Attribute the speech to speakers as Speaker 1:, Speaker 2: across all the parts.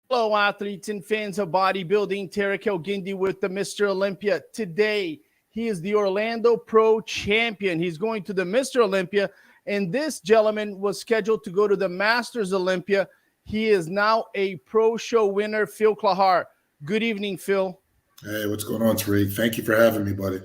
Speaker 1: Hello, athletes and fans of bodybuilding. Tarek El-Guindy with the Mr. Olympia. Today, he is the Orlando Pro Champion. He's going to the Mr. Olympia, and this gentleman was scheduled to go to the Masters Olympia. He is now a Pro Show winner, Phil Clahar. Good evening, Phil.
Speaker 2: Hey, what's going on, Tariq? Thank you for having me, buddy.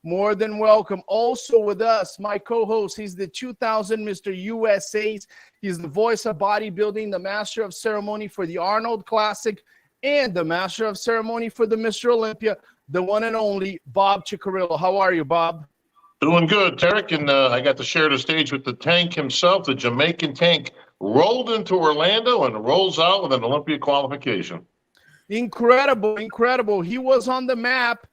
Speaker 1: More than welcome. Also with us, my co-host, he's the 2000 Mr. USA's. He's the voice of bodybuilding, the master of ceremony for the Arnold Classic, and the master of ceremony for the Mr. Olympia, the one and only Bob Cicherillo. How are you, Bob?
Speaker 3: Doing good, Tarek, and I got to share the stage with the Tank himself. The Jamaican Tank rolled into Orlando and rolls out with an Olympia qualification.
Speaker 1: Incredible, incredible. He was on the map.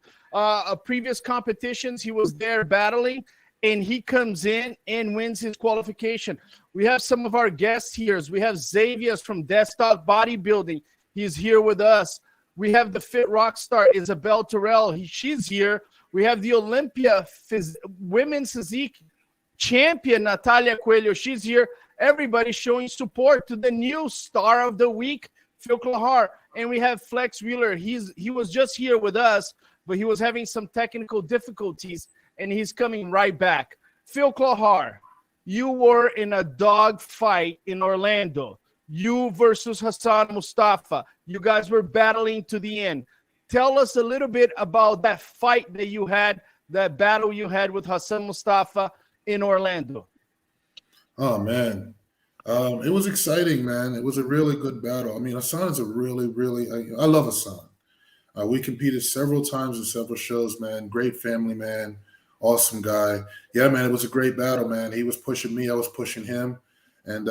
Speaker 1: Previous competitions, he was there battling, and he comes in and wins his qualification. We have some of our guests here. We have Xavier from Deathstock Bodybuilding. He's here with us. We have the fit rock star, Isabel Terrell. She's here. We have the Olympia women's physique champion, Natalia Coelho. She's here. Everybody showing support to the new star of the week, Phil Clahar. And we have Flex Wheeler. He was just here with us, but he was having some technical difficulties, and he's coming right back. Phil Clahar, you were in a dog fight in Orlando. You versus Hassan Mustafa. You guys were battling to the end. Tell us a little bit about that fight that you had, that battle you had with Hassan Mustafa in Orlando.
Speaker 2: Oh, man. It was exciting, man. It was a really good battle. I mean, Hassan is a I love Hassan. We competed several times in several shows, man. Great family, man. Awesome guy. Yeah, man, it was a great battle, man. He was pushing me. I was pushing him. And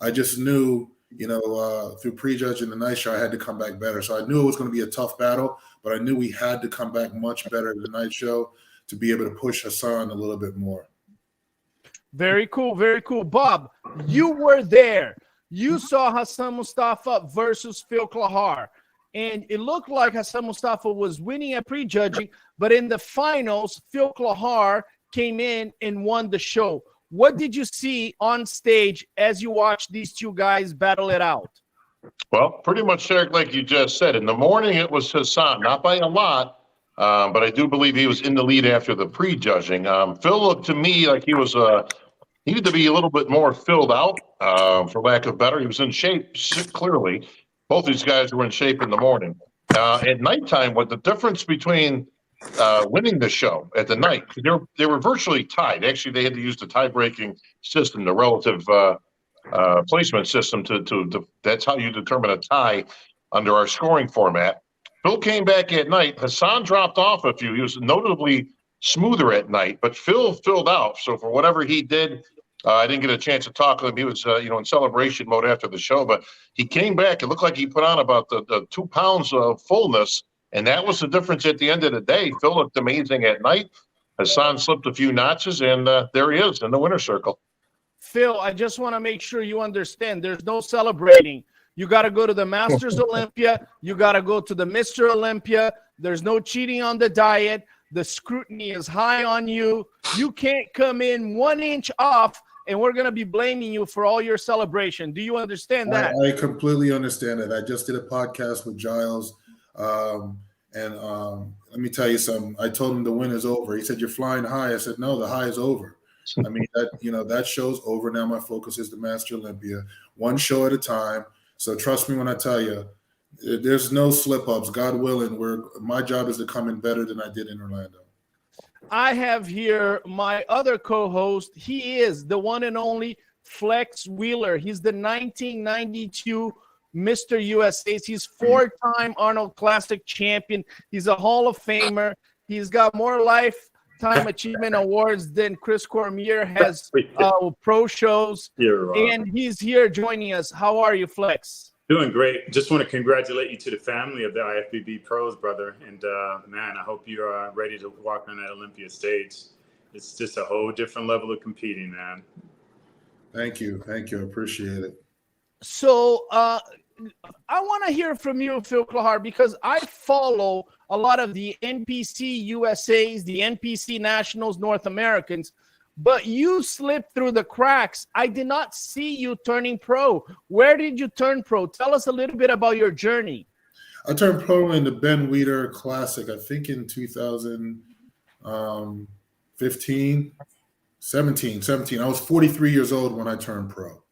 Speaker 2: I just knew, through prejudging the night show, I had to come back better. So I knew it was going to be a tough battle, but I knew we had to come back much better in the night show to be able to push Hassan a little bit more.
Speaker 1: Very cool, very cool. Bob, you were there. You saw Hassan Mustafa versus Phil Clahar. And it looked like Hassan Mustafa was winning at prejudging, but in the finals, Phil Clahar came in and won the show. What did you see on stage as you watched these two guys battle it out?
Speaker 3: Well, pretty much, Derek, like you just said. In the morning, it was Hassan, not by a lot, but I do believe he was in the lead after the prejudging. Phil looked to me like he needed to be a little bit more filled out, for lack of better. He was in shape, clearly. Both these guys were in shape in the morning. At nighttime, what the difference between winning the show at the night, they were virtually tied. Actually, they had to use the tie-breaking system, the relative placement system. To that's how you determine a tie under our scoring format. Phil came back at night. Hassan dropped off a few. He was notably smoother at night, but Phil filled out. So for whatever he did, I didn't get a chance to talk to him. He was, in celebration mode after the show, but he came back. It looked like he put on about the 2 pounds of fullness, and that was the difference at the end of the day. Phil looked amazing at night. Hassan slipped a few notches, and there he is in the winner's circle.
Speaker 1: Phil, I just want to make sure you understand there's no celebrating. You got to go to the Masters Olympia. You got to go to the Mr. Olympia. There's no cheating on the diet. The scrutiny is high on you. You can't come in 1 inch off, and we're going to be blaming you for all your celebration. Do you understand that?
Speaker 2: I completely understand it. I just did a podcast with Giles, and let me tell you something. I told him the win is over. He said, "You're flying high." I said, "No, the high is over." I mean, that show's over now. My focus is the Master Olympia, one show at a time. So trust me when I tell you, there's no slip-ups. God willing, my job is to come in better than I did in Orlando.
Speaker 1: I have here my other co-host. He is the one and only Flex Wheeler. He's the 1992 Mr. USA. He's 4-time Arnold Classic champion. He's a Hall of Famer. He's got more lifetime achievement awards than Chris Cormier has pro shows. And he's here joining us. How are you, Flex?
Speaker 4: Doing great. Just want to congratulate you to the family of the IFBB pros, brother. And man, I hope you are ready to walk on that Olympia stage. It's just a whole different level of competing, man.
Speaker 2: Thank you. I appreciate it.
Speaker 1: So I want to hear from you, Phil Clahar, because I follow a lot of the NPC USAs, the NPC Nationals, North Americans, but you slipped through the cracks. I did not see you turning pro. Where did you turn pro? Tell us a little bit about your journey.
Speaker 2: I turned pro in the Ben Weider Classic, I think in 2015, 17. I was 43 years old when I turned pro.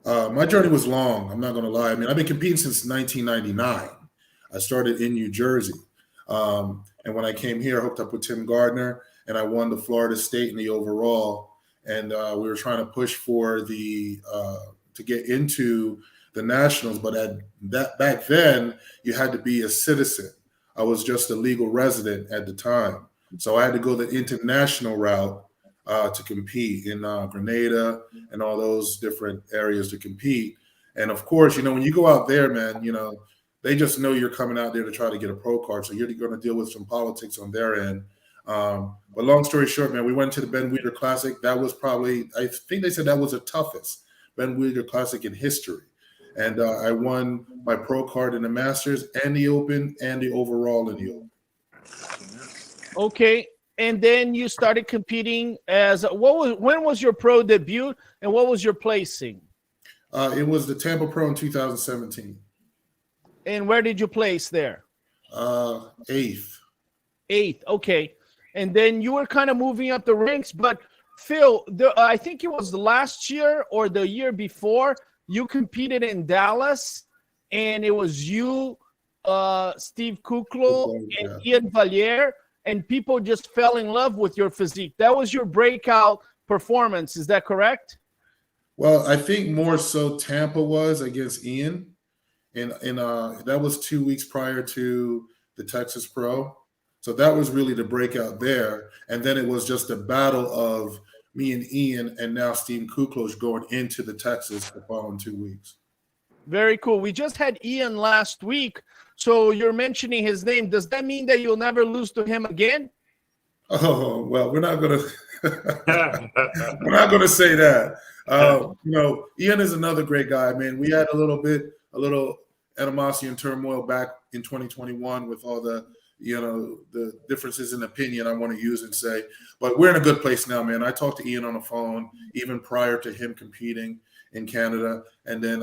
Speaker 2: My journey was long. I'm not going to lie. I mean, I've been competing since 1999. I started in New Jersey. And when I came here, I hooked up with Tim Gardner, and I won the Florida State in the overall. And we were trying to push for the to get into the Nationals. But back then, you had to be a citizen. I was just a legal resident at the time. So I had to go the international route to compete in Grenada and all those different areas to compete. And of course, you know, when you go out there, man, you know, they just know you're coming out there to try to get a pro card. So you're going to deal with some politics on their end. But long story short, man, we went to the Ben Weider Classic. That was probably, I think they said that was the toughest Ben Weider Classic in history. And I won my pro card in the Masters and the Open and the overall in the Open.
Speaker 1: Okay. And then you started competing as when was your pro debut and what was your placing?
Speaker 2: It was the Tampa Pro in 2017.
Speaker 1: And where did you place there?
Speaker 2: 8th.
Speaker 1: 8th. Okay. And then you were kind of moving up the ranks, but Phil, I think it was last year or the year before, you competed in Dallas, and it was you, Steve Kuklo, and Ian Valliere, and people just fell in love with your physique. That was your breakout performance. Is that correct?
Speaker 2: Well, I think more so Tampa was against Ian. And that was 2 weeks prior to the Texas Pro. So that was really the breakout there. And then it was just a battle of me and Ian and now Steve Kuklo going into the Texas the following 2 weeks.
Speaker 1: Very cool. We just had Ian last week. So you're mentioning his name. Does that mean that you'll never lose to him again?
Speaker 2: Oh, well, we're not going to say that. You know, Ian is another great guy, man. We had a little animosity and turmoil back in 2021 with all the, you know, the differences in opinion I want to use and say, but we're in a good place now, man. I talked to Ian on the phone even prior to him competing in Canada, and then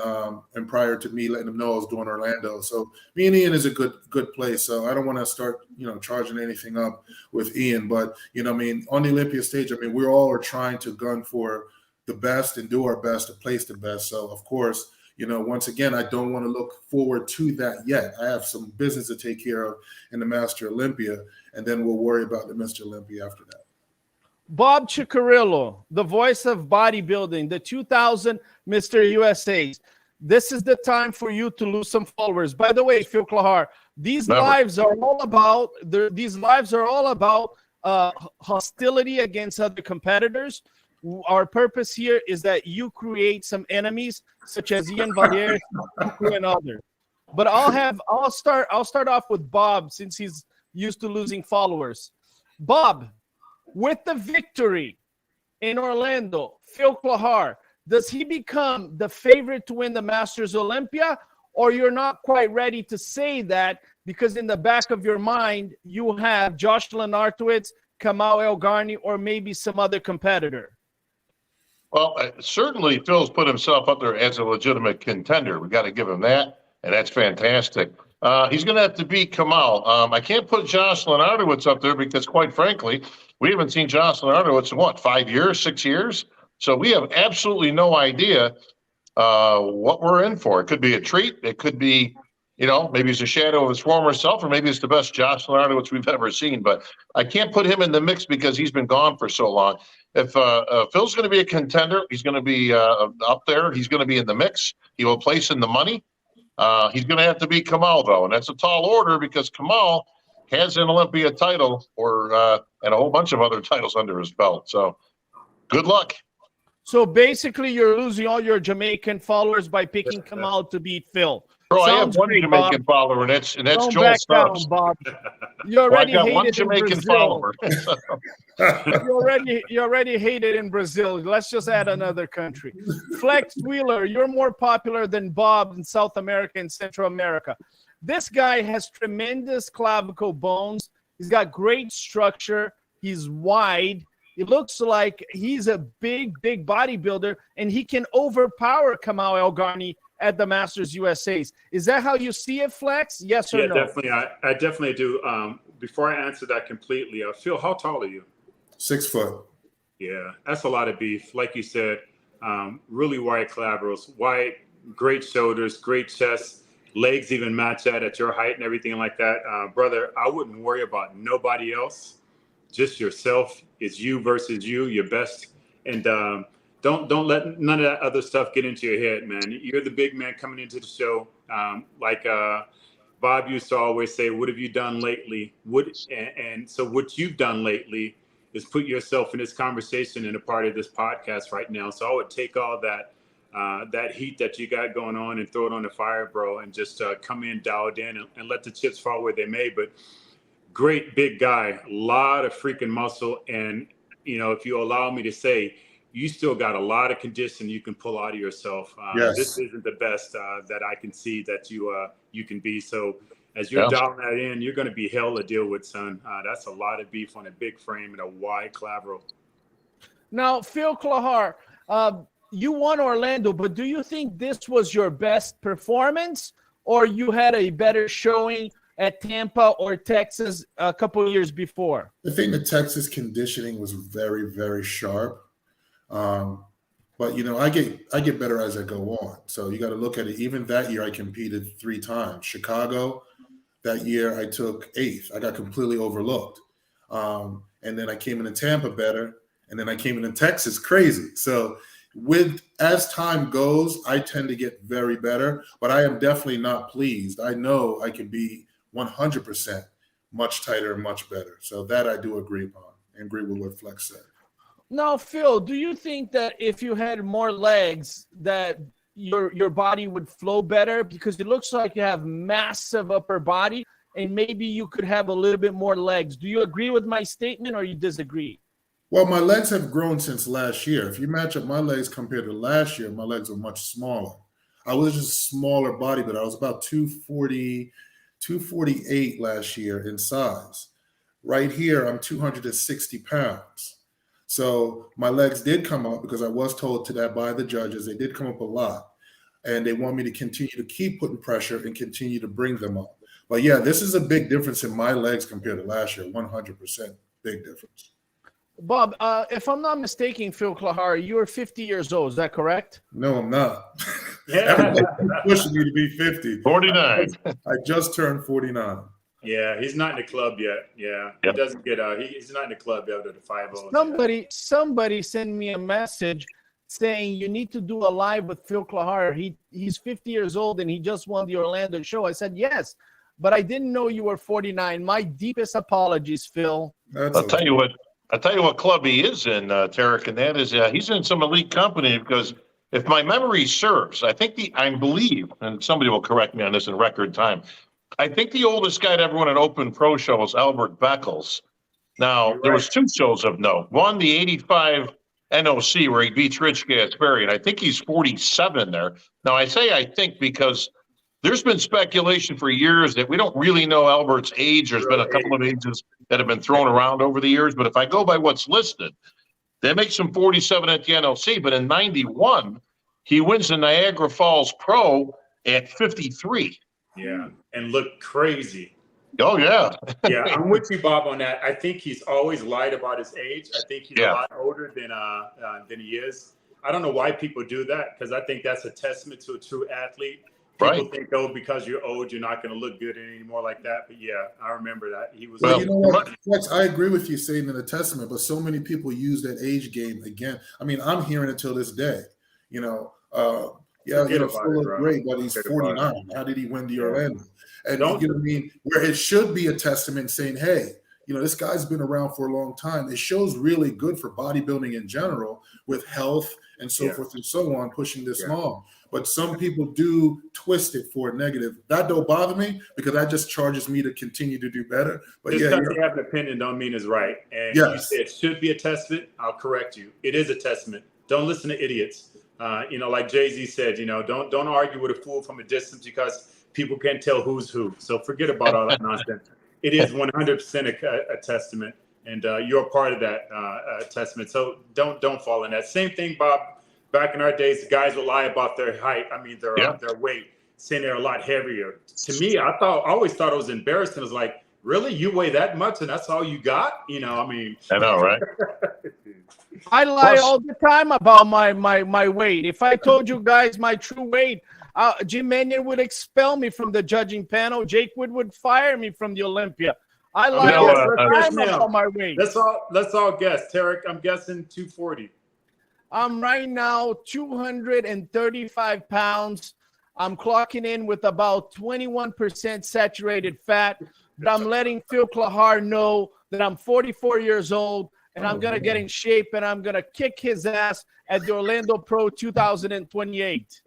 Speaker 2: and prior to me letting him know I was doing Orlando. So me and Ian is a good place. So I don't want to start, you know, charging anything up with Ian, but you know, I mean, on the Olympia stage, I mean, we all are trying to gun for the best and do our best to place the best. So of course, you know, once again, I don't want to look forward to that yet. I have some business to take care of in the Master Olympia, and then we'll worry about the Mr. Olympia after that.
Speaker 1: Bob Cicherillo, the voice of bodybuilding, the 2000 Mr. USAs. This is the time for you to lose some followers. By the way, Phil Clahar, these lives are all about hostility against other competitors. Our purpose here is that you create some enemies, such as Ian Valliere and others. But I'll start off with Bob, since he's used to losing followers. Bob, with the victory in Orlando, Phil Clahar, does he become the favorite to win the Masters Olympia, or you're not quite ready to say that because in the back of your mind you have Josh Lenartowicz, Kamal Elgarni, or maybe some other competitor?
Speaker 3: Well, certainly Phil's put himself up there as a legitimate contender. We got to give him that, and that's fantastic. He's going to have to beat Kamal. I can't put Josh Lenartowicz up there because, quite frankly, we haven't seen Josh Lenartowicz in, what, 5 years, 6 years? So we have absolutely no idea what we're in for. It could be a treat. It could be, you know, maybe he's a shadow of his former self, or maybe it's the best Josh Lenartowicz we've ever seen. But I can't put him in the mix because he's been gone for so long. If Phil's going to be a contender, he's going to be up there. He's going to be in the mix. He will place in the money. He's going to have to beat Kamal, though, and that's a tall order because Kamal has an Olympia title and a whole bunch of other titles under his belt. So good luck.
Speaker 1: So basically, you're losing all your Jamaican followers by picking Kamal to beat Phil.
Speaker 3: Bro, I have
Speaker 1: Sounds
Speaker 3: one
Speaker 1: great,
Speaker 3: Jamaican
Speaker 1: Bob.
Speaker 3: follower, and that's
Speaker 1: Don't
Speaker 3: Joel
Speaker 1: back down,
Speaker 3: Stubbs.
Speaker 1: Bob. You
Speaker 3: Well, I
Speaker 1: already
Speaker 3: got one
Speaker 1: hated in
Speaker 3: Jamaican
Speaker 1: Brazil.
Speaker 3: follower.
Speaker 1: You already hated in Brazil. Let's just add another country. Flex Wheeler, you're more popular than Bob in South America and Central America. This guy has tremendous clavicle bones. He's got great structure. He's wide. It looks like he's a big bodybuilder, and he can overpower Kamau Elgarni at the Masters USAs. Is that how you see it, Flex? Yes or
Speaker 4: Yeah,
Speaker 1: no?
Speaker 4: definitely. I definitely do. Before I answer that completely, Phil, how tall are you?
Speaker 2: 6 foot.
Speaker 4: Yeah, that's a lot of beef. Like you said, really wide collaterals, wide, great shoulders, great chest, legs even match that at your height and everything like that. Brother, I wouldn't worry about nobody else. Just yourself. It's you versus you, your best. And don't let none of that other stuff get into your head, man. You're the big man coming into the show. Like Bob used to always say, what have you done lately? So what you've done lately is put yourself in this conversation and a part of this podcast right now. So I would take all that heat that you got going on and throw it on the fire, bro, and just come in dialed in and let the chips fall where they may. But great big guy, a lot of freaking muscle. And, if you allow me to say, you still got a lot of condition you can pull out of yourself.
Speaker 2: Yes.
Speaker 4: This isn't the best that I can see that you can be. So as you're dialing that in, you're going to be hell to deal with, son. That's a lot of beef on a big frame and a wide collateral.
Speaker 1: Now, Phil Klahar, you won Orlando, but do you think this was your best performance, or you had a better showing at Tampa or Texas a couple of years before?
Speaker 2: I think the Texas conditioning was very, very sharp. But I get better as I go on. So you got to look at it. Even that year, I competed 3 times. Chicago, that year I took 8th. I got completely overlooked. And then I came into Tampa better, and then I came into Texas crazy. So as time goes, I tend to get very better, but I am definitely not pleased. I know I can be 100% much tighter and much better. So that I do agree upon and agree with what Flex said.
Speaker 1: Now, Phil, do you think that if you had more legs that your body would flow better? Because it looks like you have massive upper body and maybe you could have a little bit more legs. Do you agree with my statement or you disagree?
Speaker 2: Well, my legs have grown since last year. If you match up my legs compared to last year, my legs were much smaller. I was just smaller body, but I was about 240, 248 last year in size. Right here, I'm 260 pounds. So my legs did come up because I was told to that by the judges. They did come up a lot. And they want me to continue to keep putting pressure and continue to bring them up. But yeah, this is a big difference in my legs compared to last year. 100% big difference.
Speaker 1: Bob, if I'm not mistaken, Phil Klahar, you are 50 years old. Is that correct?
Speaker 2: No, I'm not.
Speaker 4: Yeah.
Speaker 2: Everybody's pushing me to be 50.
Speaker 3: 49.
Speaker 2: I just turned 49.
Speaker 4: Yeah, he's not in the club yet. Yeah,
Speaker 3: Yep.
Speaker 4: He doesn't get he's not in the club yet at the 5-0.
Speaker 1: Somebody sent me a message saying you need to do a live with Phil Klahar. He's 50 years old and he just won the Orlando show. I said, yes, but I didn't know you were 49. My deepest apologies, Phil.
Speaker 3: I'll tell you what club he is in, Tarek, and that is he's in some elite company because if my memory serves, I believe, and somebody will correct me on this in record time, I think the oldest guy to ever win an Open Pro show was Albert Beckles. Now, there was 2 shows of note. One, the 85 NOC where he beats Rich Gaspari, and I think he's 47 there. Now, I say I think because there's been speculation for years that we don't really know Albert's age. There's been a couple of ages that have been thrown around over the years, but if I go by what's listed, that makes him 47 at the NOC, but in 91, he wins the Niagara Falls Pro at 53.
Speaker 4: Yeah, and look crazy.
Speaker 3: Oh, yeah.
Speaker 4: Yeah, I'm with you, Bob, on that. I think he's always lied about his age. I think he's a lot older than he is. I don't know why people do that because I think that's a testament to a true athlete. People think, because you're old, you're not going to look good anymore like that. But yeah, I remember that. He was.
Speaker 2: Well, you know what, Flex, I agree with you saying in the testament, but so many people use that age game again. I mean, I'm hearing it till this day. Phil looked great, but he's 49. How did he win the Orlando? And you know what I mean? Where it should be a testament saying, hey, this guy's been around for a long time. It shows really good for bodybuilding in general with health and so forth and so on, pushing this long. But some people do twist it for a negative. That don't bother me because that just charges me to continue to do better. But
Speaker 4: just because you have an opinion don't mean it's right. And you say it should be a testament, I'll correct you. It is a testament. Don't listen to idiots. Like Jay-Z said, don't argue with a fool from a distance because people can't tell who's who. So forget about all that nonsense. It is 100% a testament, and you're part of that testament. So don't fall in that. Same thing, Bob. Back in our days, the guys would lie about their height. I mean, their weight, saying they're a lot heavier. To me, I always thought it was embarrassing. It was like, really, you weigh that much, and that's all you got? I
Speaker 3: know, right?
Speaker 1: I lie all the time about my weight. If I told you guys my true weight, Jim Mannion would expel me from the judging panel. Jake would fire me from the Olympia. I lie all the time about my weight.
Speaker 4: Let's all guess. Tarek, I'm guessing 240.
Speaker 1: I'm right now 235 pounds. I'm clocking in with about 21% saturated fat. But I'm letting Phil Klahar know that I'm 44 years old and I'm going to get in shape and I'm going to kick his ass at the Orlando Pro 2028.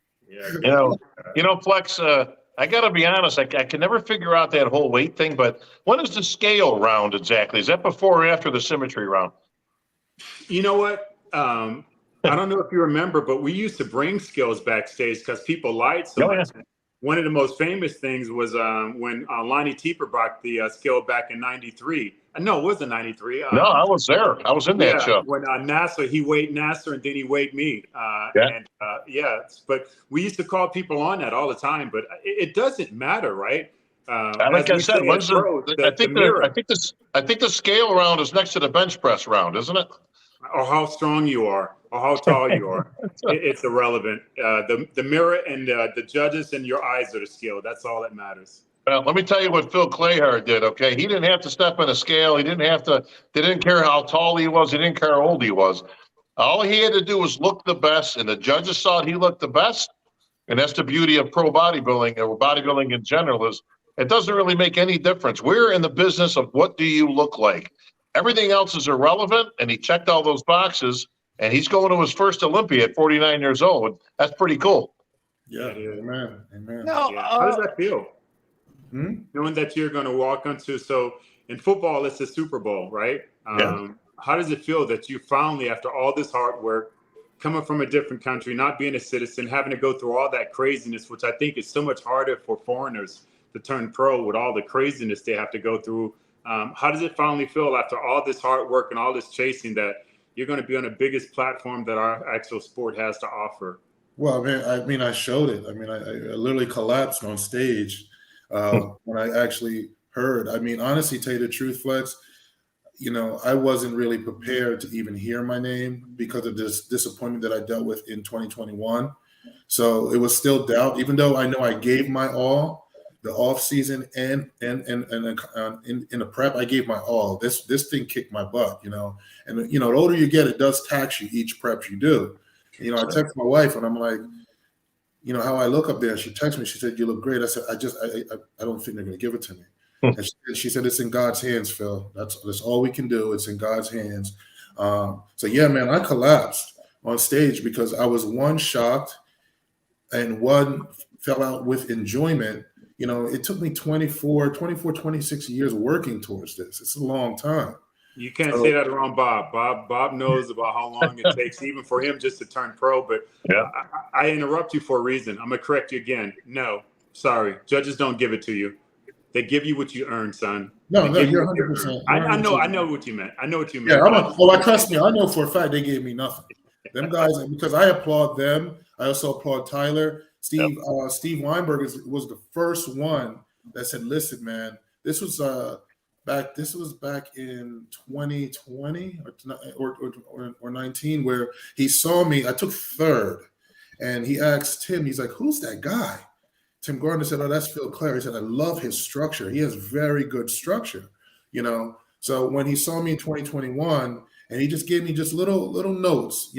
Speaker 3: Flex, I got to be honest. I can never figure out that whole weight thing. But when is the scale round exactly? Is that before or after the symmetry round?
Speaker 4: You know what? I don't know if you remember, but we used to bring scales backstage because people lied so much. One of the most famous things was when Lonnie Tieper brought the scale back in '93. No, it wasn't '93.
Speaker 3: No, I was there. I was in that show.
Speaker 4: When Nasser, he weighed Nasser and then he weighed me. But we used to call people on that all the time. But it doesn't matter, right?
Speaker 3: Like I said, I think the scale round is next to the bench press round, isn't it?
Speaker 4: Or how strong you are, or how tall you are. It's irrelevant. The mirror and the judges and your eyes are the scale. That's all that matters.
Speaker 3: Well, let me tell you what Phil Klahar did, okay? He didn't have to step on a scale. They didn't care how tall he was. They didn't care how old he was. All he had to do was look the best, and the judges thought he looked the best. And that's the beauty of pro bodybuilding, or bodybuilding in general, is it doesn't really make any difference. We're in the business of what do you look like. Everything else is irrelevant, and he checked all those boxes, and he's going to his first Olympia at 49 years old. That's pretty cool.
Speaker 2: Yeah, amen.
Speaker 1: No,
Speaker 4: how does that feel? Knowing that you're going to walk onto, so in football, it's the Super Bowl, right? How does it feel that you finally, after all this hard work, coming from a different country, not being a citizen, having to go through all that craziness, which I think is so much harder for foreigners to turn pro with all the craziness they have to go through. How does it finally feel after all this hard work and all this chasing that you're going to be on the biggest platform that our actual sport has to offer?
Speaker 2: Well, I showed it. I literally collapsed on stage when I actually heard. Honestly, tell you the truth, Flex, I wasn't really prepared to even hear my name because of this disappointment that I dealt with in 2021. So it was still doubt, even though I know I gave my all. The off season and in the prep, I gave my all. This thing kicked my butt, And the older you get, it does tax you each prep you do. I text my wife and I'm like, how I look up there. She texted me. She said, "You look great." I said, I don't think they're going to give it to me. And she said, "It's in God's hands, Phil. That's all we can do. It's in God's hands." So yeah, man, I collapsed on stage because I was one shocked and one fell out with enjoyment. It took me 26 years working towards this. It's a long time.
Speaker 4: You can't say that around Bob. Bob knows about how long it takes, even for him just to turn pro. But I interrupt you for a reason. I'm going to correct you again. No, sorry. Judges don't give it to you. They give you what you earn, son.
Speaker 2: No, you're 100%.
Speaker 4: I know what you meant. I know what you meant.
Speaker 2: Yeah, trust me. I know for a fact they gave me nothing. Them guys, because I applaud them. I also applaud Tyler. Steve Weinberg was the first one that said, "Listen, man, this was back in 2020 or 19, where he saw me. I took third, and he asked Tim. He's like, "Who's that guy?" Tim Gardner said, "Oh, that's Phil Klahar." He said, "I love his structure. He has very good structure." So when he saw me in 2021, and he just gave me just little notes.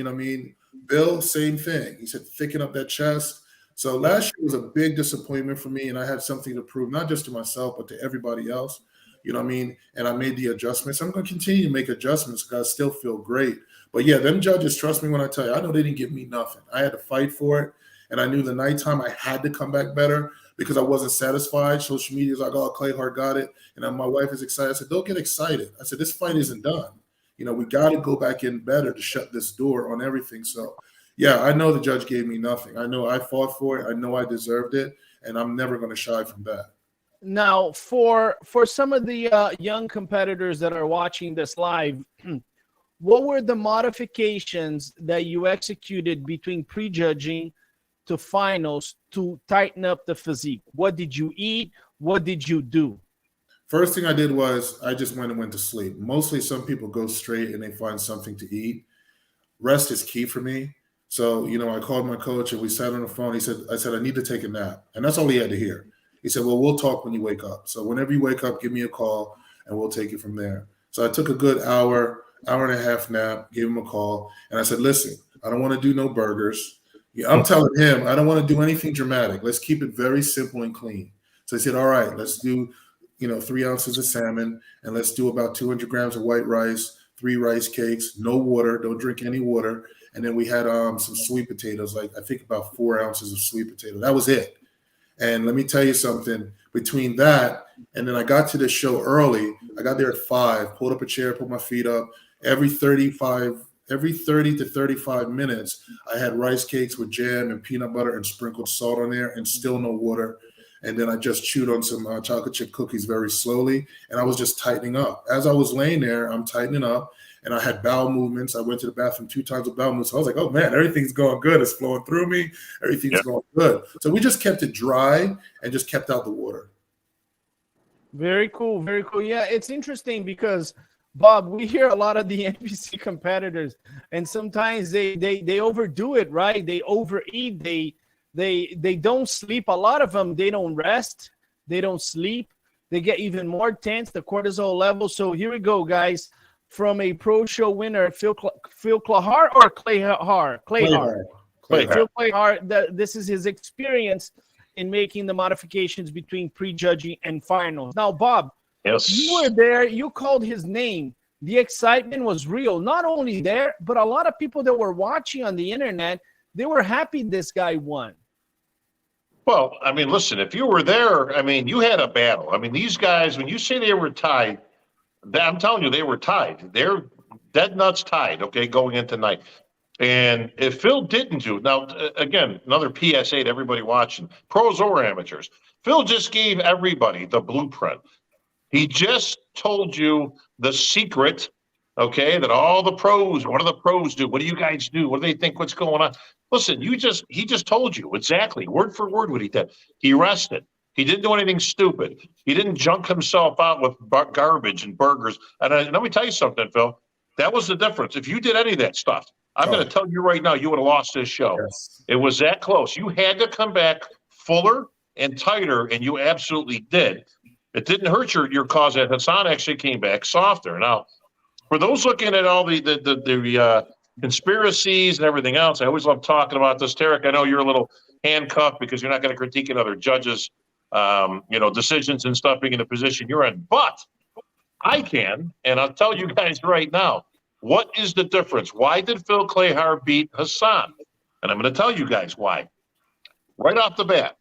Speaker 2: Bill, same thing. He said, "Thicken up that chest." So last year was a big disappointment for me, and I had something to prove, not just to myself, but to everybody else. You know what I mean? And I made the adjustments. I'm going to continue to make adjustments because I still feel great. But yeah, them judges, trust me when I tell you, I know they didn't give me nothing. I had to fight for it. And I knew the nighttime I had to come back better because I wasn't satisfied. Social media is like, oh, Clay Hart got it. And then my wife is excited. I said, don't get excited. I said, this fight isn't done. You know, we got to go back in better to shut this door on everything. So, yeah, I know the judge gave me nothing. I know I fought for it. I know I deserved it. And I'm never going to shy from that.
Speaker 1: Now, for some of the young competitors that are watching this live, what were the modifications that you executed between prejudging to finals to tighten up the physique? What did you eat? What did you do?
Speaker 2: First thing I did was I just went to sleep. Mostly some people go straight and they find something to eat. Rest is key for me. So, you know, I called my coach and we sat on the phone. I said, I need to take a nap. And that's all he had to hear. He said, well, we'll talk when you wake up. So whenever you wake up, give me a call and we'll take it from there. So I took a good hour and a half nap, gave him a call. And I said, listen, I don't want to do no burgers. Yeah, I'm telling him, I don't want to do anything dramatic. Let's keep it very simple and clean. So he said, all right, let's do, 3 ounces of salmon and let's do about 200 grams of white rice, 3 rice cakes, no water, don't drink any water. And then we had some sweet potatoes, like I think about 4 ounces of sweet potato. That was it. And let me tell you something, between that and then I got to the show early. I got there at 5, pulled up a chair, put my feet up. Every 30 to 35 minutes, I had rice cakes with jam and peanut butter and sprinkled salt on there and still no water. And then I just chewed on some chocolate chip cookies very slowly. And I was just tightening up. As I was laying there, I'm tightening up. And I had bowel movements. I went to the bathroom 2 times with bowel movements. So I was like, oh, man, everything's going good. It's flowing through me. Everything's going good. So we just kept it dry and just kept out the water.
Speaker 1: Very cool. Very cool. Yeah, it's interesting because, Bob, we hear a lot of the NBC competitors, and sometimes they overdo it, right? They overeat. They don't sleep. A lot of them, they don't rest. They don't sleep. They get even more tense, the cortisol level. So here we go, guys. From a pro show winner, Phil Clay or Clay Hart? Clay Hart. Phil Clay Hart, this is his experience in making the modifications between prejudging and finals. Now, Bob,
Speaker 3: Yes.
Speaker 1: you were there. You called his name. The excitement was real. Not only there, but a lot of people that were watching on the internet, they were happy this guy won.
Speaker 3: Well, I mean, listen, if you were there, I mean, you had a battle. I mean, these guys, when you say they were tied, I'm telling you, they were tied. They're dead nuts tied, okay, going into tonight. And if Phil didn't do, now, again, another PSA to everybody watching, pros or amateurs, Phil just gave everybody the blueprint. He just told you the secret, okay, that all the pros, what do the pros do? What do you guys do? What do they think? What's going on? Listen, he just told you exactly, word for word, what he did. He rested. He didn't do anything stupid. He didn't junk himself out with garbage and burgers. And let me tell you something, Phil. That was the difference. If you did any of that stuff, I'm going to tell you right now, you would have lost this show.
Speaker 2: Yes.
Speaker 3: It was that close. You had to come back fuller and tighter, and you absolutely did. It didn't hurt your cause. That Hassan actually came back softer. Now, for those looking at all the conspiracies and everything else, I always love talking about this. Tarek, I know you're a little handcuffed because you're not going to critique another judge's decisions and stuff being in the position you're in. But I can, and I'll tell you guys right now, what is the difference? Why did Phil Clay Hart beat Hassan? And I'm going to tell you guys why. Right off the bat,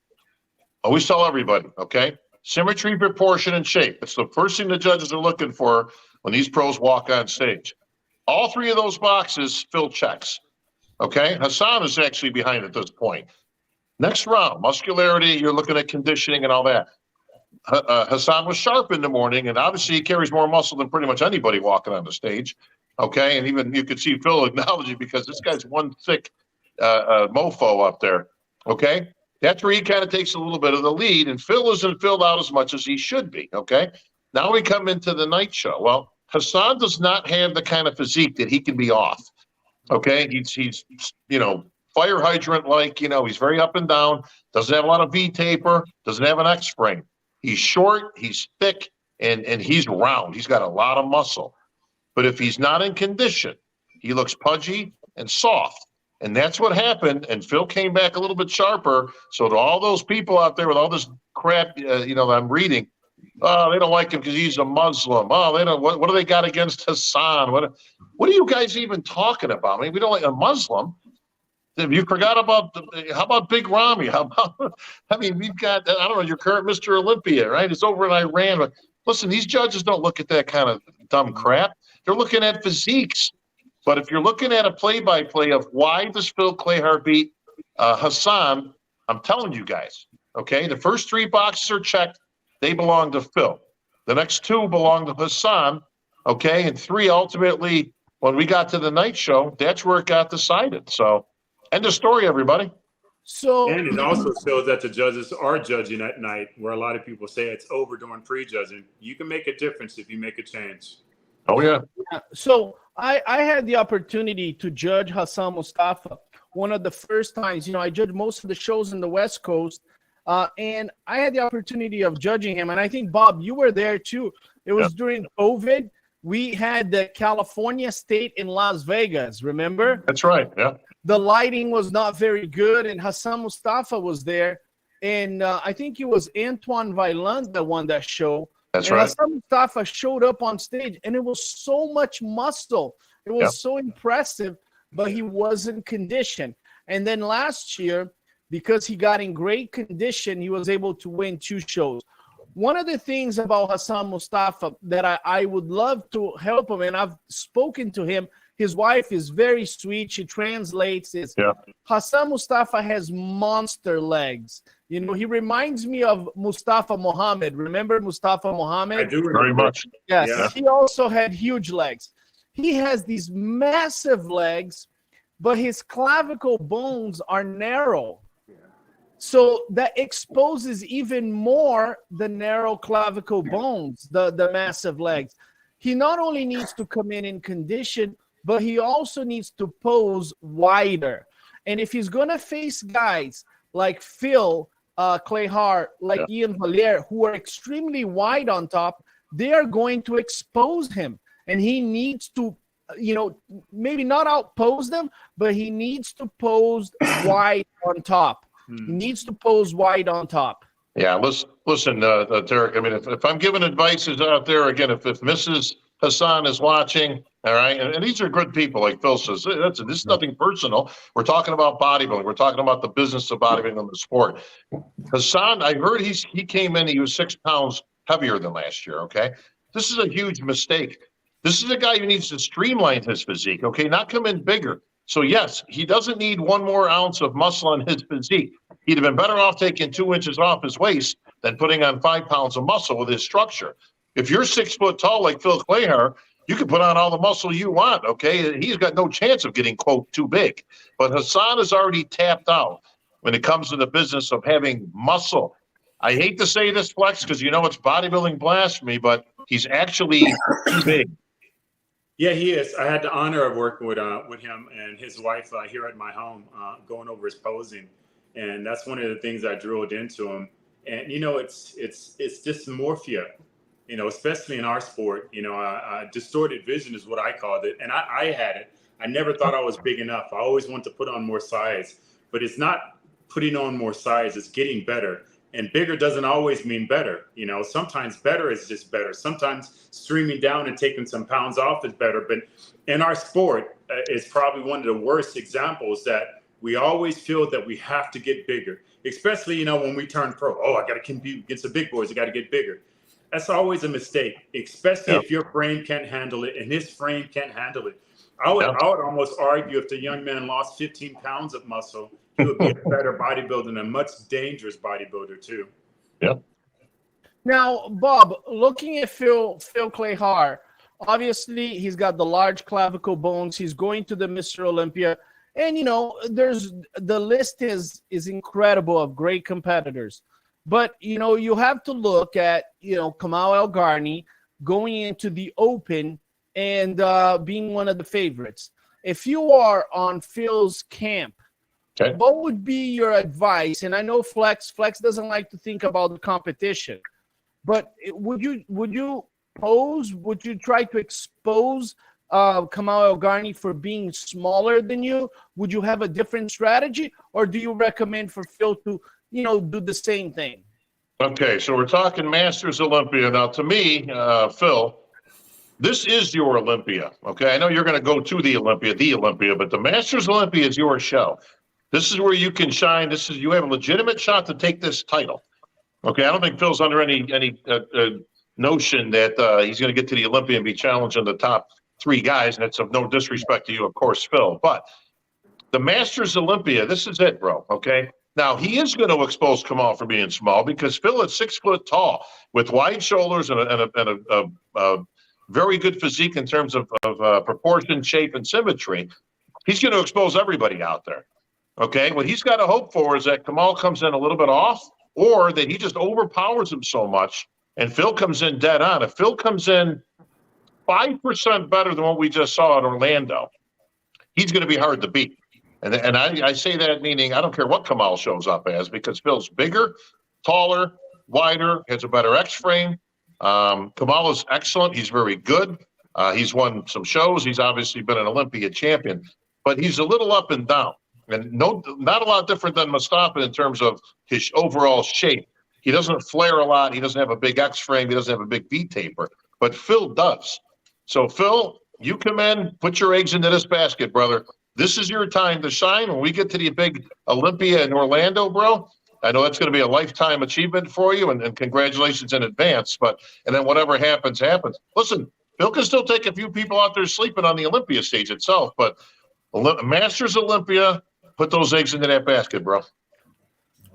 Speaker 3: always tell everybody, okay? Symmetry, proportion, and shape. It's the first thing the judges are looking for when these pros walk on stage. All 3 of those boxes, Phil checks. Okay? Hassan is actually behind at this point. Next round, muscularity, you're looking at conditioning and all that. Hassan was sharp in the morning, and obviously he carries more muscle than pretty much anybody walking on the stage. Okay? And even you could see Phil acknowledging because this guy's one thick mofo up there. Okay? That's where he kind of takes a little bit of the lead, and Phil isn't filled out as much as he should be, okay? Now we come into the night show. Well, Hassan does not have the kind of physique that he can be off, okay? He's fire hydrant-like, he's very up and down, doesn't have a lot of V-taper, doesn't have an X-frame. He's short, he's thick, and he's round. He's got a lot of muscle. But if he's not in condition, he looks pudgy and soft. And that's what happened. And Phil came back a little bit sharper. So to all those people out there with all this crap, that I'm reading, Oh, they don't like him because he's a Muslim. Oh, they don't. What do they got against Hassan? What are you guys even talking about? I mean, we don't like a Muslim. You forgot about how about Big Ramy? How about? I mean, we've got I don't know your current Mr. Olympia, right? It's over in Iran. But listen, these judges don't look at that kind of dumb crap. They're looking at physiques. But if you're looking at a play-by-play of why does Phil Clayhart beat Hassan, I'm telling you guys, okay, the first 3 boxes are checked. They belong to Phil. The next 2 belong to Hassan, okay, and 3 ultimately, when we got to the night show, that's where it got decided. So, end of story, everybody.
Speaker 1: So
Speaker 4: And it also shows that the judges are judging at night, where a lot of people say it's over during prejudging. You can make a difference if you make a change.
Speaker 3: Oh, yeah.
Speaker 1: So I had the opportunity to judge Hassan Mustafa one of the first times. I judged most of the shows in the West Coast, and I had the opportunity of judging him. And I think, Bob, you were there too. It was during COVID. We had the California State in Las Vegas, remember?
Speaker 3: That's right, yeah.
Speaker 1: The lighting was not very good, and Hassan Mustafa was there. And I think it was Antoine Vaillant that won that show.
Speaker 3: That's
Speaker 1: and
Speaker 3: right.
Speaker 1: Hassan Mustafa showed up on stage, and it was so much muscle. It was so impressive, but he wasn't conditioned. And then last year, because he got in great condition, he was able to win 2 shows. One of the things about Hassan Mustafa that I would love to help him, and I've spoken to him, his wife is very sweet. She translates this.
Speaker 3: Yeah.
Speaker 1: Hassan Mustafa has monster legs. He reminds me of Mustafa Muhammad. Remember Mustafa Muhammad?
Speaker 4: I do
Speaker 3: Very
Speaker 4: remember.
Speaker 3: much.
Speaker 1: Yes.
Speaker 4: Yeah.
Speaker 1: He also had huge legs. He has these massive legs, but his clavicle bones are narrow. So that exposes even more the narrow clavicle bones, the massive legs. He not only needs to come in condition, but he also needs to pose wider. And if he's going to face guys like Phil Clayhart, like Ian Valliere, who are extremely wide on top, they are going to expose him. And he needs to, maybe not outpose them, but he needs to pose wide on top. He needs to pose wide on top.
Speaker 3: Yeah, listen, Derek, I mean, if I'm giving advices out there, again, if Mrs. Hassan is watching, all right, and these are good people, like Phil says, this is nothing personal. We're talking about bodybuilding. We're talking about the business of bodybuilding and the sport. Hassan, I heard he came in, he was 6 pounds heavier than last year, okay? This is a huge mistake. This is a guy who needs to streamline his physique, okay, not come in bigger. So, yes, he doesn't need 1 more ounce of muscle on his physique. He'd have been better off taking 2 inches off his waist than putting on 5 pounds of muscle with his structure. If you're 6 foot tall like Phil Clayhart, you can put on all the muscle you want, okay? He's got no chance of getting, quote, too big. But Hassan is already tapped out when it comes to the business of having muscle. I hate to say this, Flex, because it's bodybuilding blasphemy, but he's actually too big.
Speaker 4: Yeah, he is. I had the honor of working with him and his wife here at my home, going over his posing, and that's one of the things I drilled into him. And it's dysmorphia, especially in our sport. Distorted vision is what I called it, and I had it. I never thought I was big enough. I always wanted to put on more size, but it's not putting on more size; it's getting better. And bigger doesn't always mean better. Sometimes better is just better. Sometimes streaming down and taking some pounds off is better. But in our sport, it's probably one of the worst examples that we always feel that we have to get bigger, especially, when we turn pro. Oh, I got to compete against the big boys. I got to get bigger. That's always a mistake, especially if your frame can't handle it and his frame can't handle it. I would almost argue if the young man lost 15 pounds of muscle, he would be a better bodybuilder and a much dangerous bodybuilder too.
Speaker 3: Yep.
Speaker 1: Now, Bob, looking at Phil Clayhart, obviously he's got the large clavicle bones. He's going to the Mr. Olympia. And, there's the list is incredible of great competitors. But, you have to look at, Kamau Elgarni going into the Open and being one of the favorites. If you are on Phil's camp, what would be your advice? And I know Flex doesn't like to think about the competition, but would you pose? Would you try to expose Kamau Elgarni for being smaller than you? Would you have a different strategy, or do you recommend for Phil to, do the same thing?
Speaker 3: Okay, so we're talking Masters Olympia. Now, to me, Phil, this is your Olympia. Okay, I know you're going to go to the Olympia, but the Masters Olympia is your show. This is where you can shine. You have a legitimate shot to take this title. Okay, I don't think Phil's under any notion that he's going to get to the Olympia and be challenging the top 3 guys, and it's of no disrespect to you, of course, Phil. But the Masters Olympia, this is it, bro. Okay. Now, he is going to expose Kamal for being small because Phil is 6 foot tall with wide shoulders and a very good physique in terms of proportion, shape, and symmetry. He's going to expose everybody out there. Okay. What he's got to hope for is that Kamal comes in a little bit off, or that he just overpowers him so much and Phil comes in dead on. If Phil comes in 5% better than what we just saw in Orlando, he's going to be hard to beat. And I say that meaning I don't care what Kamal shows up as, because Phil's bigger, taller, wider, has a better X-frame. Kamal is excellent. He's very good. He's won some shows. He's obviously been an Olympia champion, but he's a little up and down. And not a lot different than Mustafa in terms of his overall shape. He doesn't flare a lot. He doesn't have a big X-frame. He doesn't have a big V-taper. But Phil does. So, Phil, you come in, put your eggs into this basket, brother. This is your time to shine. When we get to the big Olympia in Orlando, bro, I know that's going to be a lifetime achievement for you, and congratulations in advance. And then whatever happens, happens. Listen, Phil can still take a few people out there sleeping on the Olympia stage itself, but Masters Olympia, put those eggs into that basket, bro.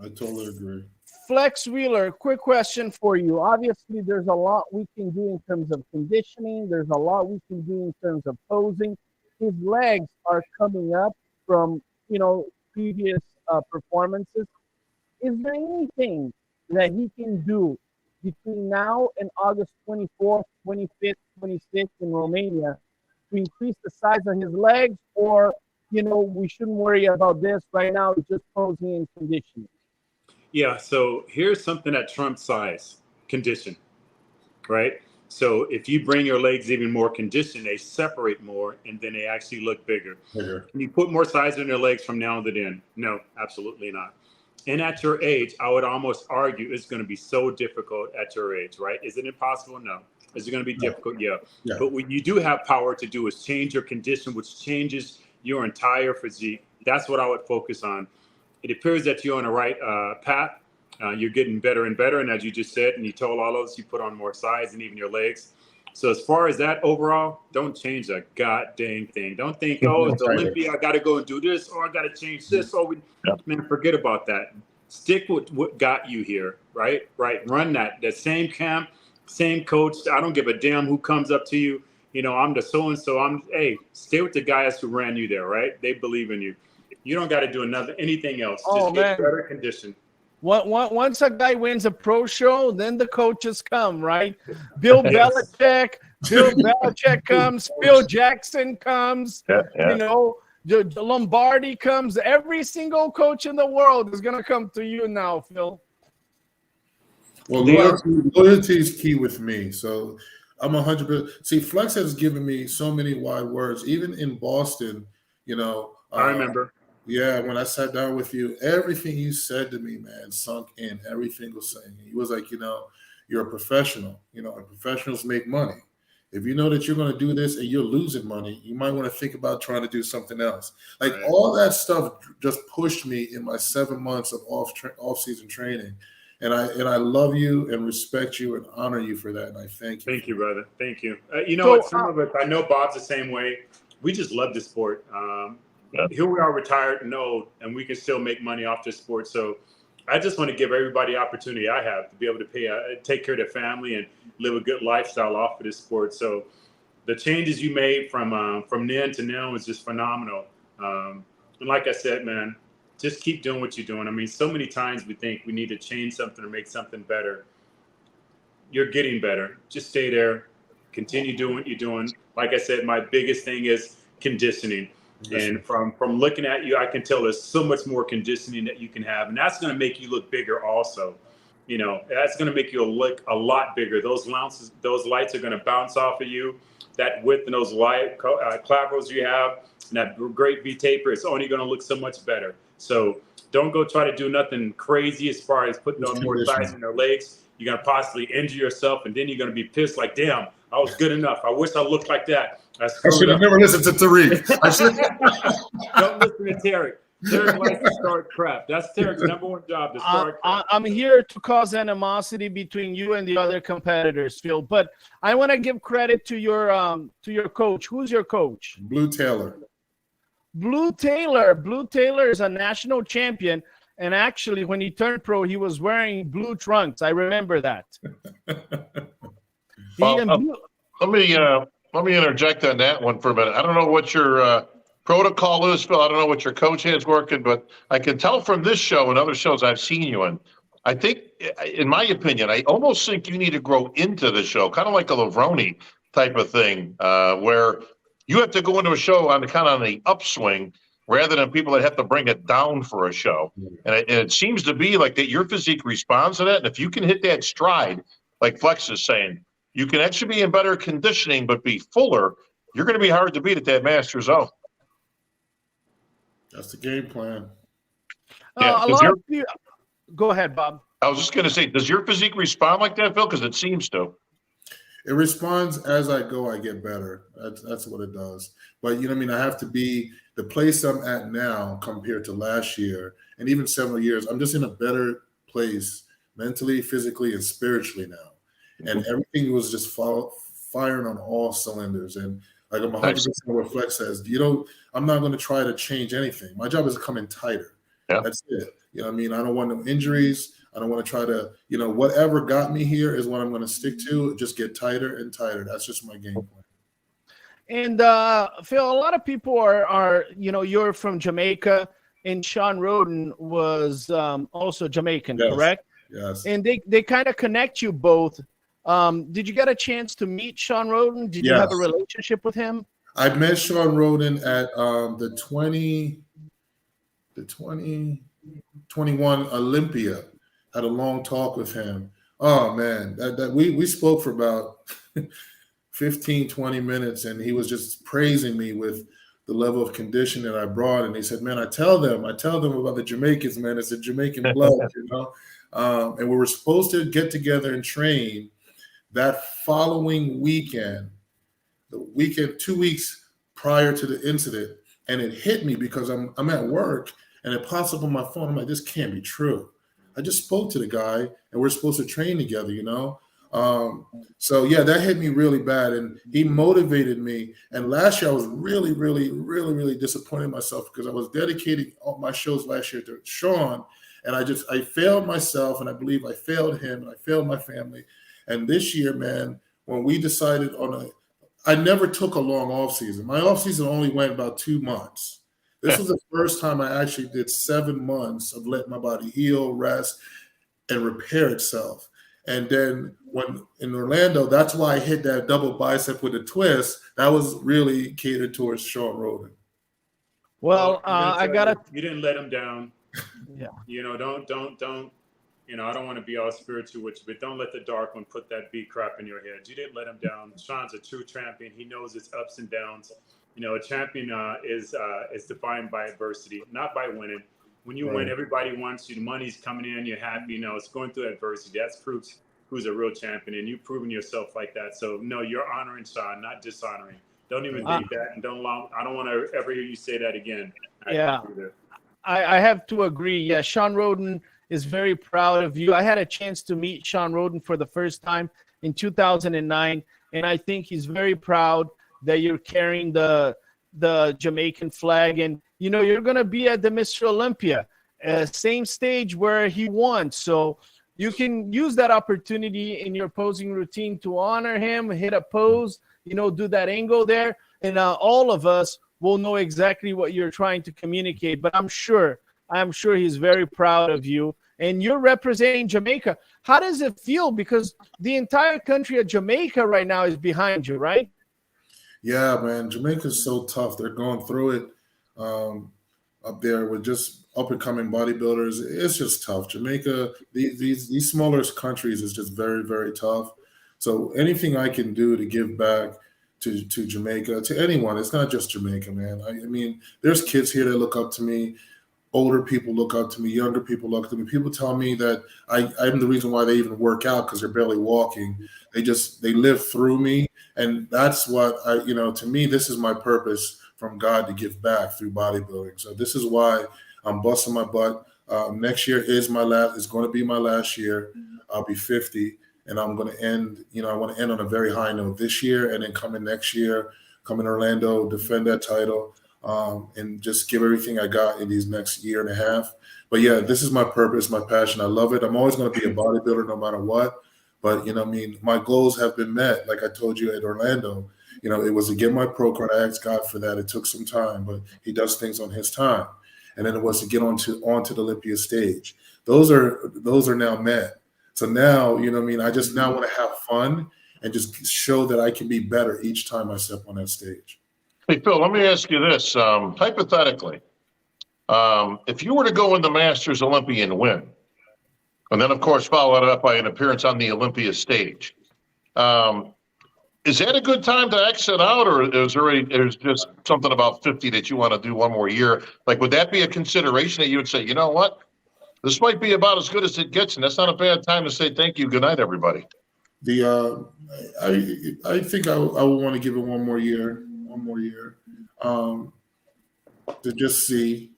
Speaker 2: I totally agree.
Speaker 1: Flex Wheeler, quick question for you. Obviously, there's a lot we can do in terms of conditioning. There's a lot we can do in terms of posing. His legs are coming up from, previous performances. Is there anything that he can do between now and August 24th, 25th, 26th in Romania to increase the size of his legs? Or, we shouldn't worry about this right now, it's just posing and conditioning?
Speaker 4: Yeah, so here's something that trumps size: condition, right? So if you bring your legs even more conditioned, they separate more and then they actually look bigger. Can you put more size in your legs from now to then? No, absolutely not. And at your age, I would almost argue it's going to be so difficult at your age, right? Is it impossible? No. Is it going to be difficult? Yeah. But what you do have power to do is change your condition, which changes your entire physique. That's what I would focus on. It appears that you're on the right path. You're getting better and better. And as you just said, and you told all of us, you put on more size and even your legs. So as far as that overall, don't change a goddamn thing. Don't think, oh, it's Olympia, I got to go and do this, or I got to change this. Man, forget about that. Stick with what got you here, right? Run that same camp, same coach. I don't give a damn who comes up to you. I'm the so-and-so. Stay with the guys who ran you there, right? They believe in you. You don't got to do anything else. Just get better condition.
Speaker 1: Once a guy wins a pro show, then the coaches come, right? Bill Belichick comes, Phil Jackson comes, Lombardi comes. Every single coach in the world is going to come to you now, Phil.
Speaker 2: Well, loyalty is key with me. So I'm 100%. See, Flex has given me so many wide words, even in Boston,
Speaker 4: I remember.
Speaker 2: Yeah, when I sat down with you, everything you said to me, man, sunk in. Everything was saying. He was like, you're a professional. And professionals make money. If you know that you're going to do this and you're losing money, you might want to think about trying to do something else. Like all that stuff just pushed me in my 7 months of off-season training. And I love you and respect you and honor you for that. And I thank you.
Speaker 4: Thank you, brother. Thank you. Some of us, I know Bob's the same way. We just love the sport. Here we are retired and old, and we can still make money off this sport. So I just want to give everybody the opportunity I have to be able to take care of their family and live a good lifestyle off of this sport. So the changes you made from then to now is just phenomenal. And like I said, man, just keep doing what you're doing. I mean, so many times we think we need to change something or make something better. You're getting better. Just stay there. Continue doing what you're doing. Like I said, my biggest thing is conditioning. And from looking at you, I can tell there's so much more conditioning that you can have. And that's going to make you look bigger also. That's going to make you look a lot bigger. Those lights are going to bounce off of you. That width and those light collaterals you have and that great V taper, it's only going to look so much better. So don't go try to do nothing crazy as far as putting on more thighs in their legs. You're going to possibly injure yourself, and then you're going to be pissed like, damn, I was good enough. I wish I looked like that.
Speaker 2: I should have never listened to Tariq.
Speaker 4: Don't listen to Tarek. Tarek likes to start crap. That's Tarek's number one job, to start crap.
Speaker 1: I'm here to cause animosity between you and the other competitors, Phil. But I want to give credit to your coach. Who's your coach?
Speaker 2: Blue Taylor.
Speaker 1: Blue Taylor. Blue Taylor is a national champion. And actually, when he turned pro, he was wearing blue trunks. I remember that.
Speaker 3: Well, let me interject on that one for a minute. I don't know what your protocol is, Phil. I don't know what your coach has working, but I can tell from this show and other shows I've seen you in. I think, in my opinion, I almost think you need to grow into the show, kind of like a Levrone type of thing, where you have to go into a show on the upswing rather than people that have to bring it down for a show. And it seems to be like that your physique responds to that. And if you can hit that stride, like Flex is saying, you can actually be in better conditioning but be fuller. You're going to be hard to beat at that Masters zone.
Speaker 2: That's the game plan.
Speaker 3: Yeah,
Speaker 1: a lot of people, go ahead, Bob.
Speaker 3: I was just going to say, does your physique respond like that, Phil? Because it seems to.
Speaker 2: It responds as I go, I get better. That's what it does. But, you know what I mean? I have to be the place I'm at now compared to last year and even several years. I'm just in a better place mentally, physically, and spiritually now. And everything was just firing on all cylinders. And like I'm 100% what Flex says, I'm not going to try to change anything. My job is to come in tighter.
Speaker 3: Yeah.
Speaker 2: That's it. You know what I mean? I don't want no injuries. I don't want to try to, whatever got me here is what I'm going to stick to. Just get tighter and tighter. That's just my game plan.
Speaker 1: And Phil, a lot of people are you're from Jamaica, and Sean Roden was also Jamaican,
Speaker 2: Yes.
Speaker 1: correct?
Speaker 2: Yes.
Speaker 1: And they kind of connect you both. Did you get a chance to meet Sean Roden? Did you have a relationship with him?
Speaker 2: I met Sean Roden at the 2021 Olympia. Had a long talk with him. Oh man, that we spoke for about 15, 20 minutes, and he was just praising me with the level of condition that I brought. And he said, man, I tell them about the Jamaicans, man. It's a Jamaican blood, and we were supposed to get together and train that following weekend, 2 weeks prior to the incident. And it hit me because I'm at work and it pops up on my phone. I'm like, this can't be true. I just spoke to the guy and we're supposed to train together, So yeah, that hit me really bad, and he motivated me. And last year I was really, really, really, really disappointed in myself because I was dedicating all my shows last year to Sean, and I failed myself, and I believe I failed him, and I failed my family. And this year, man, when we decided I never took a long off season. My off season only went about 2 months. This was the first time I actually did 7 months of letting my body heal, rest, and repair itself. And then when in Orlando, that's why I hit that double bicep with a twist. That was really catered towards Sean Roden.
Speaker 1: Well,
Speaker 4: you didn't let him down.
Speaker 1: Yeah.
Speaker 4: Don't. I don't want to be all spiritual with you, but don't let the dark one put that beat crap in your head. You didn't let him down. Sean's a true champion. He knows its ups and downs. A champion is defined by adversity, not by winning. When you win, everybody wants you. The money's coming in. You're happy. It's going through adversity. That's proves who's a real champion, and you've proven yourself like that. So, no, you're honoring Sean, not dishonoring. Don't even think that, and I don't want to ever hear you say that again.
Speaker 1: I have to agree. Yeah, Sean Roden is very proud of you. I had a chance to meet Sean Roden for the first time in 2009, and I think he's very proud that you're carrying the Jamaican flag, and you're going to be at the Mr. Olympia, same stage where he won. So you can use that opportunity in your posing routine to honor him, hit a pose, do that angle there. And all of us will know exactly what you're trying to communicate. But I'm sure he's very proud of you. And you're representing Jamaica. How does it feel? Because the entire country of Jamaica right now is behind you, right? Yeah,
Speaker 2: man. Jamaica's so tough. They're going through it. Up there with just up and coming bodybuilders, it's just tough. Jamaica, these smaller countries is just very, very tough. So anything I can do to give back to Jamaica, to anyone. It's not just Jamaica, man. I mean, there's kids here that look up to me. Older people look up to me. Younger people look up to me. People tell me that I'm the reason why they even work out, because they're barely walking. They live through me. And that's what to me, this is my purpose from God, to give back through bodybuilding. So this is why I'm busting my butt. Next year is going to be my last year. I'll be 50, and I'm going to end, I want to end on a very high note this year, and then coming next year, come in Orlando, defend that title, and just give everything I got in these next year and a half. But yeah, this is my purpose, my passion. I love it. I'm always going to be a bodybuilder no matter what. But, my goals have been met. Like I told you at Orlando, it was to get my pro card. I asked God for that. It took some time, but he does things on his time. And then it was to get onto the Olympia stage. Those are now met. So now, I just now want to have fun and just show that I can be better each time I step on that stage.
Speaker 3: Hey, Phil, let me ask you this. Hypothetically, if you were to go in the Masters Olympia and win, and then, of course, follow it up by an appearance on the Olympia stage, is that a good time to exit out, or there's just something about 50 that you want to do one more year? Like, would that be a consideration that you would say, you know what, this might be about as good as it gets, and that's not a bad time to say thank you, good night, everybody?
Speaker 2: I think I would want to give it one more year, to just see,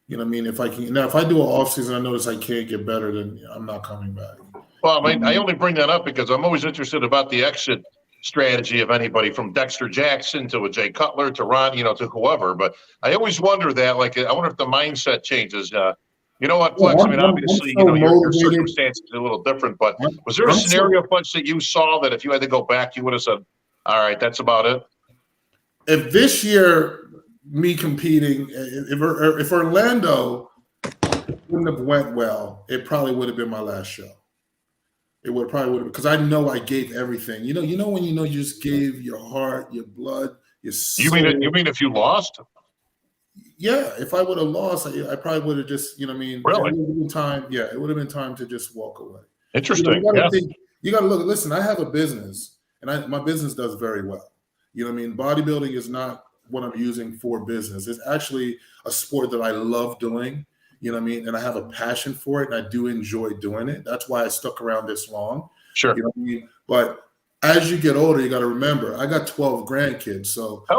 Speaker 2: if I can. Now, if I do an off season, I notice I can't get better, then I'm not coming back.
Speaker 3: Well, I only bring that up because I'm always interested about the exit strategy of anybody, from Dexter Jackson to a Jay Cutler to Ron, to whoever. But I always wonder that, like, I wonder if the mindset changes. You know what, Flex? Obviously, your circumstances are a little different, but was there a scenario, Flex, that you saw that if you had to go back, you would have said, all right, that's about it?
Speaker 2: If this year, me competing, if Orlando wouldn't have went well, it probably would have been my last show. It would have, because I know I gave everything. When you just gave your heart, your blood, your soul.
Speaker 3: You mean if you lost?
Speaker 2: Yeah, if I would have lost, I probably would have just,
Speaker 3: Really?
Speaker 2: It would have been time. Yeah, it would have been time to just walk away.
Speaker 3: Interesting.
Speaker 2: You got to look. Listen, I have a business, and my business does very well. Bodybuilding is not what I'm using for business. It's actually a sport that I love doing. And I have a passion for it, and I do enjoy doing it. That's why I stuck around this long.
Speaker 3: Sure.
Speaker 2: But as you get older, you got to remember, I got 12 grandkids, so I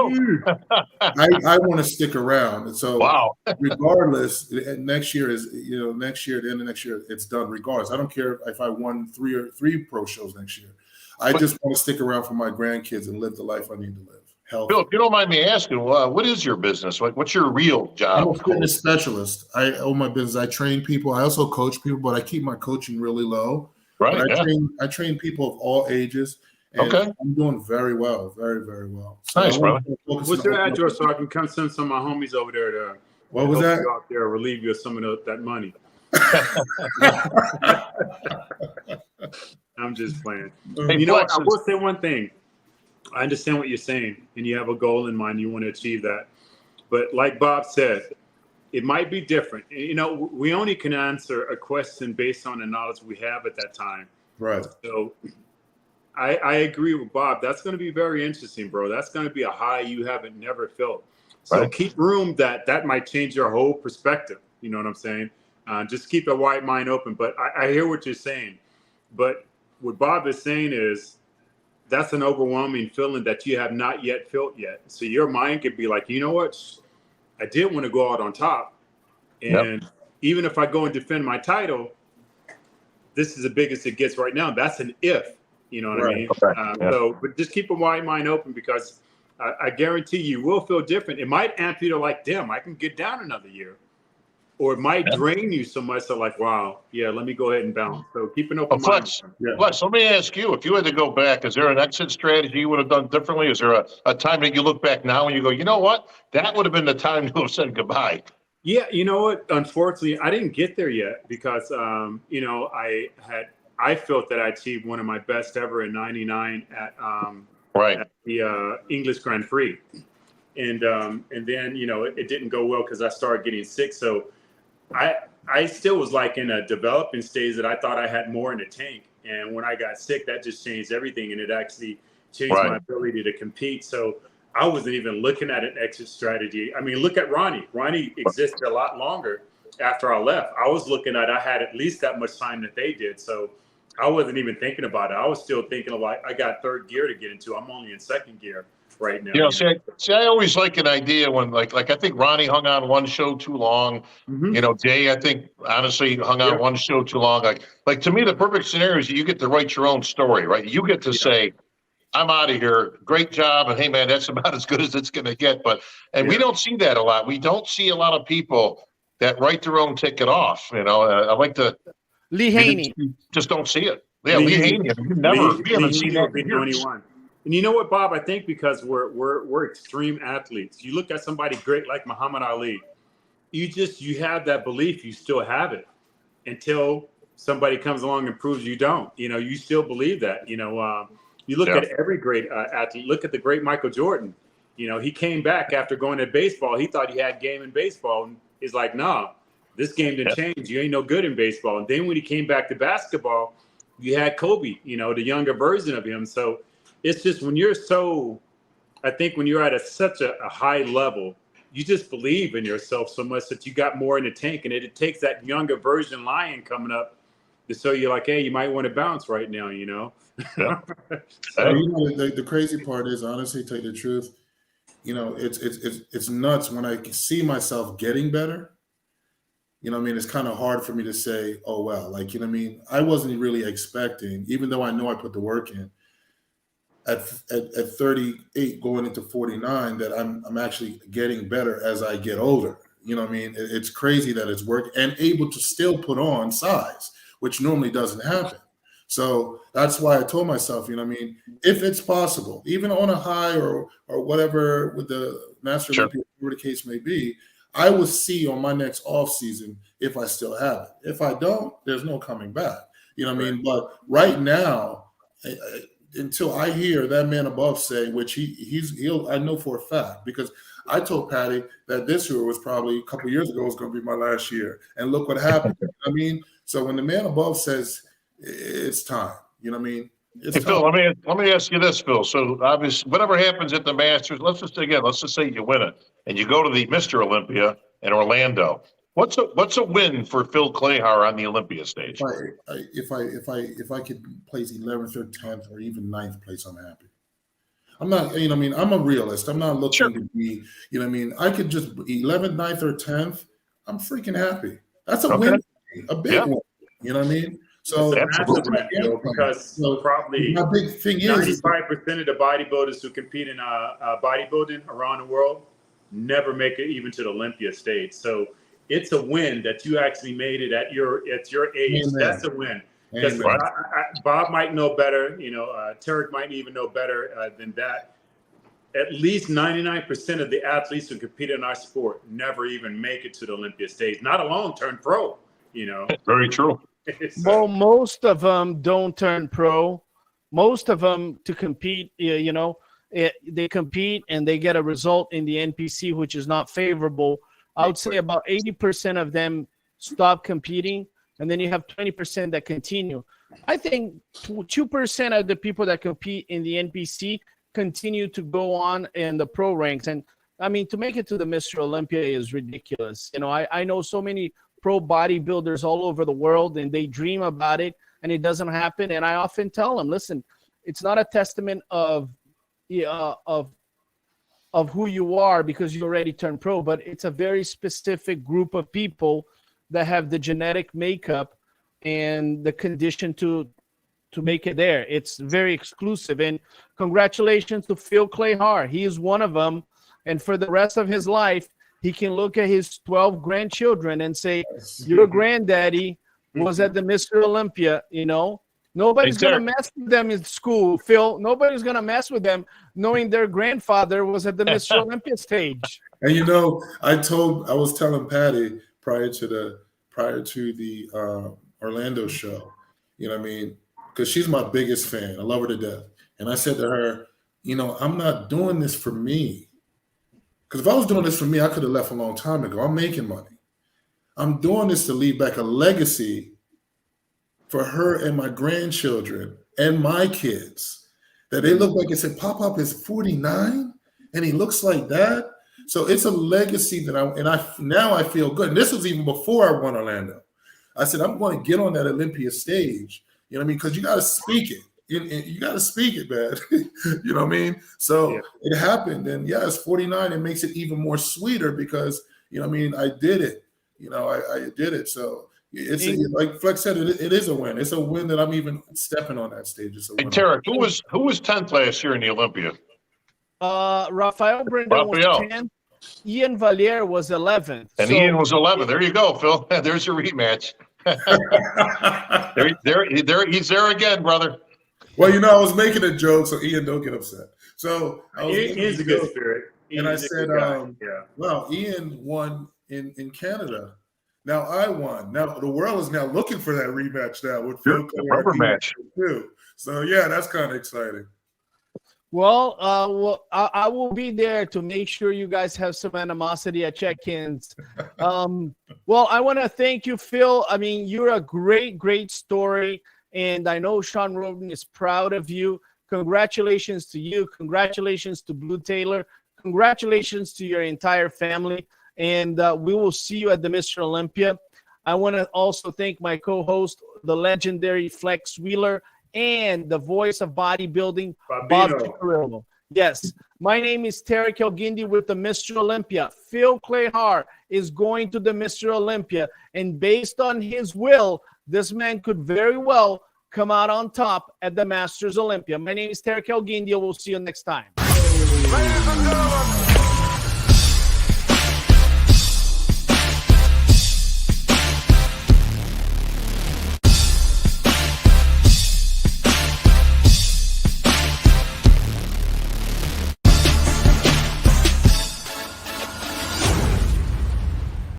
Speaker 2: want to stick around. And so,
Speaker 3: wow.
Speaker 2: Regardless, next year is, next year, at the end of next year, it's done regardless. I don't care if I won three pro shows next year. I just want to stick around for my grandkids and live the life I need to live.
Speaker 3: Phil, if you don't mind me asking, what is your business? What's your real job?
Speaker 2: I'm a fitness specialist. I own my business. I train people. I also coach people, but I keep my coaching really low.
Speaker 3: Right.
Speaker 2: I train people of all ages. And I'm doing very well, very, very well. So
Speaker 3: nice, brother.
Speaker 4: What's your address so I can come send some of my homies over there to
Speaker 2: what was that?
Speaker 4: Out there, relieve you of some of that money. I'm just playing.
Speaker 3: Hey,
Speaker 4: I will say one thing. I understand what you're saying, and you have a goal in mind. You want to achieve that. But like Bob said, it might be different. We only can answer a question based on the knowledge we have at that time.
Speaker 2: Right.
Speaker 4: So I agree with Bob. That's going to be very interesting, bro. That's going to be a high you haven't never felt. So keep room that might change your whole perspective. You know what I'm saying? Just keep a wide mind open. But I hear what you're saying. But what Bob is saying is, that's an overwhelming feeling that you have not yet felt yet. So your mind could be like, you know what? I did want to go out on top. And even if I go and defend my title, this is the biggest it gets right now. That's an if, you know what I mean?
Speaker 3: Okay.
Speaker 4: So, but just keep a wide mind open, because I guarantee you will feel different. It might amp you to like, damn, I can get down another year. Or it might drain you so much that like, wow, yeah, let me go ahead and bounce. So keep an open mind.
Speaker 3: Flex, let me ask you, if you had to go back, is there an exit strategy you would have done differently? Is there a time that you look back now and you go, you know what? That would have been the time to have said goodbye.
Speaker 4: Yeah, you know what? Unfortunately, I didn't get there yet because, I felt that I achieved one of my best ever in '99 at the English Grand Prix. And then, it didn't go well because I started getting sick. So I still was like in a developing stage that I thought I had more in the tank. And when I got sick, that just changed everything. And it actually changed my
Speaker 3: Right.
Speaker 4: ability to compete. So I wasn't even looking at an exit strategy. I mean, look at Ronnie. Ronnie existed a lot longer after I left. I was looking at, I had at least that much time that they did. So I wasn't even thinking about it. I was still thinking about, I got third gear to get into. I'm only in second gear right now.
Speaker 3: You know, I always like an idea when like I think Ronnie hung on one show too long.
Speaker 4: Mhm.
Speaker 3: You know, Jay, I think honestly hung on
Speaker 4: Yeah.
Speaker 3: one show too long. Like to me, the perfect scenario is you get to write your own story, right? You get to
Speaker 4: Yeah.
Speaker 3: say, I'm out of here. Great job. And hey, man, that's about as good as it's going to get. And we
Speaker 4: Yeah.
Speaker 3: don't see that a lot. We don't see a lot of people that write their own ticket off. You know, I like to,
Speaker 1: Lee Haney.
Speaker 3: just don't see it. Yeah, Lee Haney. We haven't seen that in years.
Speaker 4: 21. And you know what, Bob? I think because we're extreme athletes. You look at somebody great like Muhammad Ali, you have that belief. You still have it until somebody comes along and proves you don't. You know, you still believe that. You know, you look at every great athlete. Look at the great Michael Jordan. You know, he came back after going to baseball. He thought he had game in baseball, and he's like, "Nah, this game didn't change. You ain't no good in baseball." And then when he came back to basketball, you had Kobe. You know, the younger version of him. So it's just when you're I think when you're at such a high level, you just believe in yourself so much that you got more in the tank, and it takes that younger version lion coming up to show you like, hey, you might want to bounce right now. You know.
Speaker 3: Yeah.
Speaker 2: So, you know, the crazy part is, honestly, to tell you the truth, you know, it's nuts when I can see myself getting better. You know what I mean? It's kind of hard for me to say, oh, well, like, you know what I mean? I wasn't really expecting, even though I know I put the work in, at 38 going into 49, that I'm actually getting better as I get older. You know what I mean? It's crazy that it's work and able to still put on size, which normally doesn't happen. So that's why I told myself, you know what I mean, if it's possible, even on a high or whatever with the Master
Speaker 3: Sure.
Speaker 2: Olympia, whatever the case may be, I will see on my next off season if I still have it. If I don't, there's no coming back. You know what I mean? But right now, until I hear that man above say, which he'll I know for a fact, because I told Patty that this year was probably a couple of years ago was going to be my last year, and look what happened. You know what I mean? So when the man above says it's time, you know what I mean? It's
Speaker 3: Hey,
Speaker 2: time.
Speaker 3: Phil, let me ask you this, Phil. So obviously, whatever happens at the Masters, let's just say you win it and you go to the Mr. Olympia in Orlando. What's a win for Phil Clayhar on the Olympia stage?
Speaker 2: If I could place 11th or 10th or even 9th place, I'm happy. I'm not, you know what I mean? I'm a realist. I'm not looking to be, you know what I mean? I could just 11th, 9th, or 10th. I'm freaking happy. That's a win, a big one. You know what I I mean? So
Speaker 4: because probably
Speaker 2: my big thing is
Speaker 4: 95% of the bodybuilders who compete in bodybuilding around the world never make it even to the Olympia stage. So it's a win that you actually made it at your age.
Speaker 2: Amen.
Speaker 4: That's a win. Because Bob might know better. You know, Tarek might even know better than that. At least 99% of the athletes who compete in our sport never even make it to the Olympia stage, not alone turn pro, you know.
Speaker 3: Very true.
Speaker 1: Well, most of them don't turn pro. Most of them to compete, you know, they compete and they get a result in the NPC, which is not favorable. I would say about 80% of them stop competing, and then you have 20% that continue. I think 2% of the people that compete in the NPC continue to go on in the pro ranks. And I mean, to make it to the Mr. Olympia is ridiculous. You know, I know so many pro bodybuilders all over the world, and they dream about it, and it doesn't happen. And I often tell them, listen, it's not a testament of who you are because you already turned pro, but it's a very specific group of people that have the genetic makeup and the condition to make it there. It's very exclusive. And congratulations to Phil Clayhar. He is one of them. And for the rest of his life, he can look at his 12 grandchildren and say, your granddaddy was at the Mr. Olympia, you know. Nobody's going to mess with them in school, Phil. Nobody's going to mess with them knowing their grandfather was at the Mr. Olympia stage.
Speaker 2: And you know, I was telling Patty prior to the Orlando show, you know what I mean? Because she's my biggest fan. I love her to death. And I said to her, you know, I'm not doing this for me. Because if I was doing this for me, I could have left a long time ago. I'm making money. I'm doing this to leave back a legacy for her and my grandchildren and my kids that they look like it said Pop-Up is 49 and he looks like that. So it's a legacy that now I feel good. And this was even before I won Orlando. I said, I'm going to get on that Olympia stage, you know what I mean? Because you got to speak it. You got to speak it, man. You know what I mean? So it happened. And yeah, it's 49. It makes it even more sweeter because, you know what I mean, I did it. You know, I did it. So it's like Flex said, it is a win. It's a win that I'm even stepping on that stage. It's a win.
Speaker 3: Hey, Tarek, who was 10th last year in the Olympia?
Speaker 1: Rafael Brandon was 10. Ian Valier was 11th.
Speaker 3: And so, Ian was 11. There you go, Phil. There's your rematch. He's there again, brother.
Speaker 2: Well, you know, I was making a joke, so Ian, don't get upset. So
Speaker 4: Ian's a good spirit.
Speaker 2: And I said, well, Ian won in Canada. Now I won. Now the world is now looking for that rematch now with Phil.
Speaker 3: The rubber match.
Speaker 2: Too. So yeah, that's kind of exciting.
Speaker 1: Well, I will be there to make sure you guys have some animosity at check-ins. Well, I want to thank you, Phil. I mean, you're a great story, and I know Sean Roden is proud of you. Congratulations to you. Congratulations to Blue Taylor. Congratulations to your entire family, and we will see you at the Mr. Olympia. I want to also thank my co-host, the legendary Flex Wheeler, and the voice of bodybuilding, Bob Cirillo. Yes, my name is Tarek El-Guindy with the Mr. Olympia. Phil Clay-Har is going to the Mr. Olympia, and based on his will, this man could very well come out on top at the Masters Olympia. My name is Tarek El-Guindy. We'll see you next time.
Speaker 5: Ladies and gentlemen,